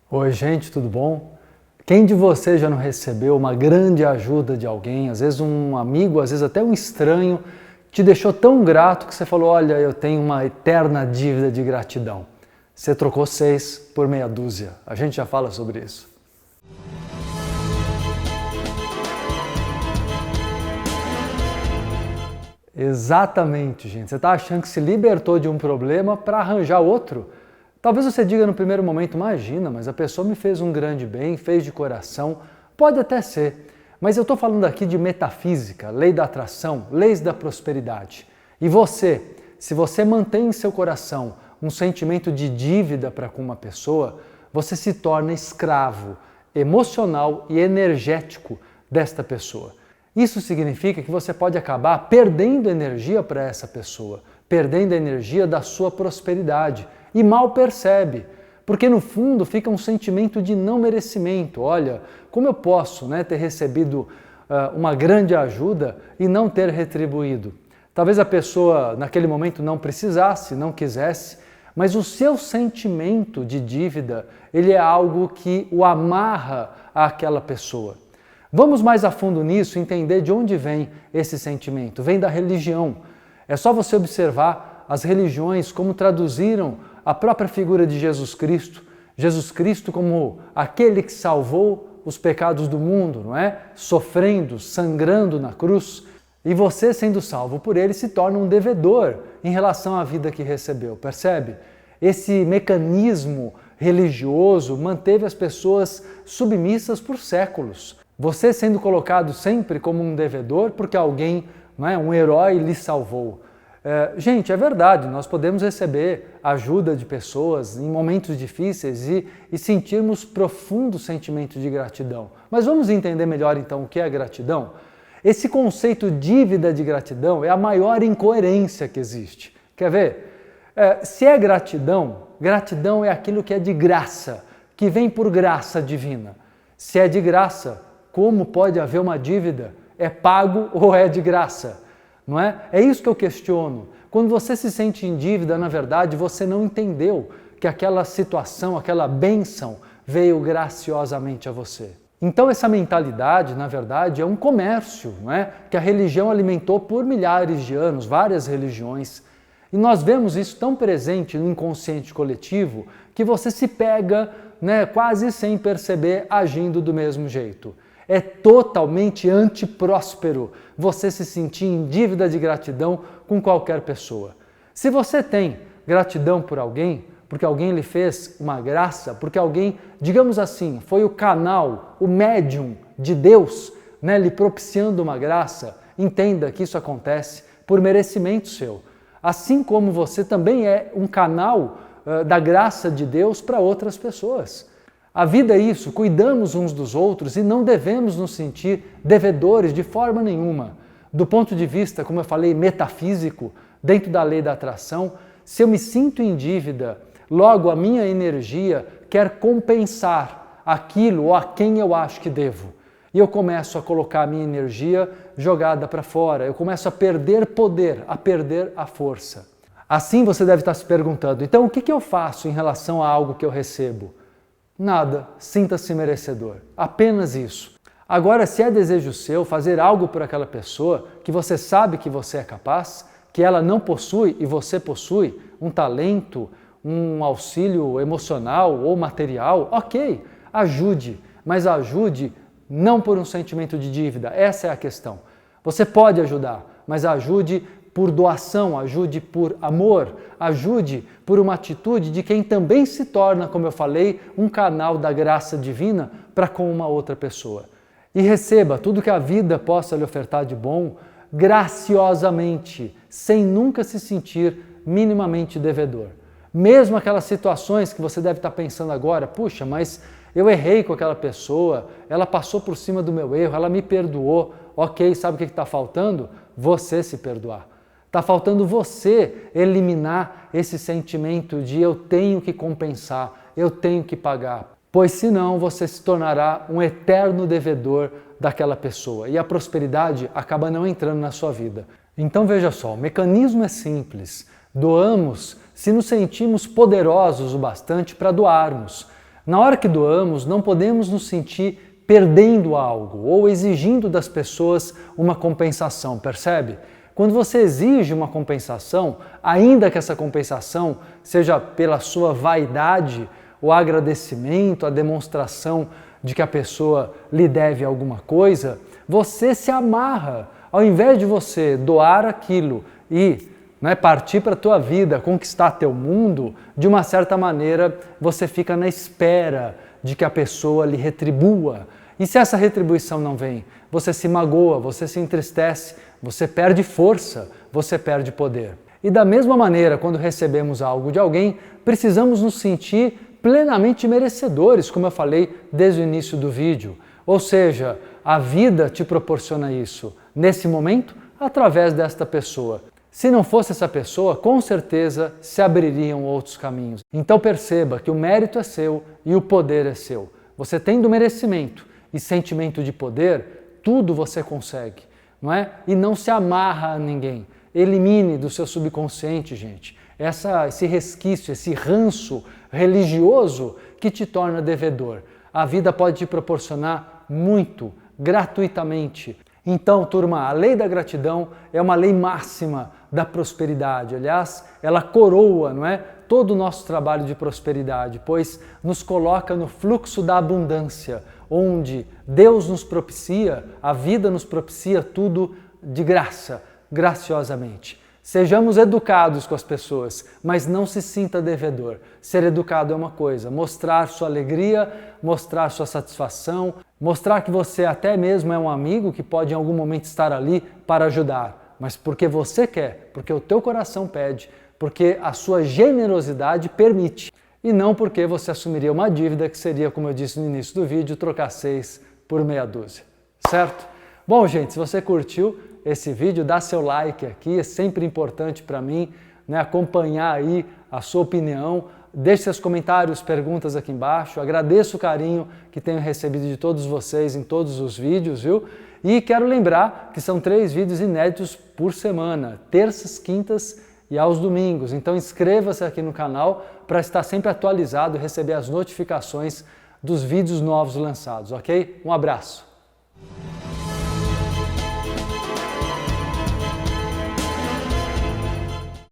Oi, gente, tudo bom? Quem de vocês já não recebeu uma grande ajuda de alguém, às vezes um amigo, às vezes até um estranho, te deixou tão grato que você falou, olha, eu tenho uma eterna dívida de gratidão. Você trocou 6 por meia dúzia. A gente já fala sobre isso. Exatamente, gente. Você está achando que se libertou de um problema para arranjar outro? Talvez você diga no primeiro momento, imagina, mas a pessoa me fez um grande bem, fez de coração. Pode até ser, mas eu estou falando aqui de metafísica, lei da atração, leis da prosperidade. E você, se você mantém em seu coração um sentimento de dívida para com uma pessoa, você se torna escravo emocional e energético desta pessoa. Isso significa que você pode acabar perdendo energia para essa pessoa, perdendo a energia da sua prosperidade e mal percebe, porque no fundo fica um sentimento de não merecimento. Olha, como eu posso ter recebido uma grande ajuda e não ter retribuído? Talvez a pessoa naquele momento não precisasse, não quisesse, mas o seu sentimento de dívida, ele é algo que o amarra àquela pessoa. Vamos mais a fundo nisso, entender de onde vem esse sentimento. Vem da religião. É só você observar as religiões, como traduziram a própria figura de Jesus Cristo. Jesus Cristo como aquele que salvou os pecados do mundo, não é? Sofrendo, sangrando na cruz. E você, sendo salvo por ele, se torna um devedor em relação à vida que recebeu, percebe? Esse mecanismo religioso manteve as pessoas submissas por séculos. Você sendo colocado sempre como um devedor porque alguém, um herói, lhe salvou. Gente, é verdade, nós podemos receber ajuda de pessoas em momentos difíceis e sentirmos profundo sentimento de gratidão. Mas vamos entender melhor então o que é gratidão? Esse conceito dívida de gratidão é a maior incoerência que existe. Quer ver? Se é gratidão, gratidão é aquilo que é de graça, que vem por graça divina. Se é de graça, como pode haver uma dívida? É pago ou é de graça? Não é? É isso que eu questiono. Quando você se sente em dívida, na verdade, você não entendeu que aquela situação, aquela bênção veio graciosamente a você. Então essa mentalidade, na verdade, é um comércio, não é? Que a religião alimentou por milhares de anos, várias religiões. E nós vemos isso tão presente no inconsciente coletivo que você se pega, quase sem perceber, agindo do mesmo jeito. É totalmente antipróspero você se sentir em dívida de gratidão com qualquer pessoa. Se você tem gratidão por alguém, porque alguém lhe fez uma graça, porque alguém, digamos assim, foi o canal, o médium de Deus, lhe propiciando uma graça, entenda que isso acontece por merecimento seu. Assim como você também é um canal da graça de Deus para outras pessoas. A vida é isso, cuidamos uns dos outros e não devemos nos sentir devedores de forma nenhuma. Do ponto de vista, como eu falei, metafísico, dentro da lei da atração, se eu me sinto em dívida, logo a minha energia quer compensar aquilo ou a quem eu acho que devo. E eu começo a colocar a minha energia jogada para fora, eu começo a perder poder, a perder a força. Assim você deve estar se perguntando, então o que eu faço em relação a algo que eu recebo? Nada, sinta-se merecedor, apenas isso. Agora, se é desejo seu fazer algo por aquela pessoa que você sabe que você é capaz, que ela não possui e você possui, um talento, um auxílio emocional ou material, ok, ajude, mas ajude não por um sentimento de dívida, essa é a questão. Você pode ajudar, mas ajude por doação, ajude por amor, ajude por uma atitude de quem também se torna, como eu falei, um canal da graça divina para com uma outra pessoa. E receba tudo que a vida possa lhe ofertar de bom, graciosamente, sem nunca se sentir minimamente devedor. Mesmo aquelas situações que você deve estar pensando agora, puxa, mas eu errei com aquela pessoa, ela passou por cima do meu erro, ela me perdoou, ok, sabe o que está faltando? Você se perdoar. Está faltando você eliminar esse sentimento de eu tenho que compensar, eu tenho que pagar, pois senão você se tornará um eterno devedor daquela pessoa e a prosperidade acaba não entrando na sua vida. Então veja só, o mecanismo é simples, doamos se nos sentimos poderosos o bastante para doarmos. Na hora que doamos, não podemos nos sentir perdendo algo ou exigindo das pessoas uma compensação, percebe? Quando você exige uma compensação, ainda que essa compensação seja pela sua vaidade, o agradecimento, a demonstração de que a pessoa lhe deve alguma coisa, você se amarra. Ao invés de você doar aquilo e partir para a tua vida, conquistar teu mundo, de uma certa maneira você fica na espera de que a pessoa lhe retribua. E se essa retribuição não vem, você se magoa, você se entristece, você perde força, você perde poder. E da mesma maneira, quando recebemos algo de alguém, precisamos nos sentir plenamente merecedores, como eu falei desde o início do vídeo. Ou seja, a vida te proporciona isso, nesse momento, através desta pessoa. Se não fosse essa pessoa, com certeza se abririam outros caminhos. Então perceba que o mérito é seu e o poder é seu. Você tendo merecimento e sentimento de poder, tudo você consegue, não é? E não se amarra a ninguém. Elimine do seu subconsciente, gente, esse resquício, esse ranço religioso que te torna devedor. A vida pode te proporcionar muito, gratuitamente. Então, turma, a lei da gratidão é uma lei máxima da prosperidade. Aliás, ela coroa, todo o nosso trabalho de prosperidade, pois nos coloca no fluxo da abundância, onde Deus nos propicia, a vida nos propicia tudo de graça, graciosamente. Sejamos educados com as pessoas, mas não se sinta devedor. Ser educado é uma coisa, mostrar sua alegria, mostrar sua satisfação, mostrar que você até mesmo é um amigo que pode em algum momento estar ali para ajudar, mas porque você quer, porque o teu coração pede, porque a sua generosidade permite, e não porque você assumiria uma dívida que seria, como eu disse no início do vídeo, trocar 6 por meia dúzia, certo? Bom, gente, se você curtiu esse vídeo, dá seu like aqui, é sempre importante para mim, acompanhar aí a sua opinião, deixe seus comentários, perguntas aqui embaixo, agradeço o carinho que tenho recebido de todos vocês em todos os vídeos, viu? E quero lembrar que são 3 vídeos inéditos por semana, terças, quintas e aos domingos, então inscreva-se aqui no canal para estar sempre atualizado e receber as notificações dos vídeos novos lançados, ok? Um abraço!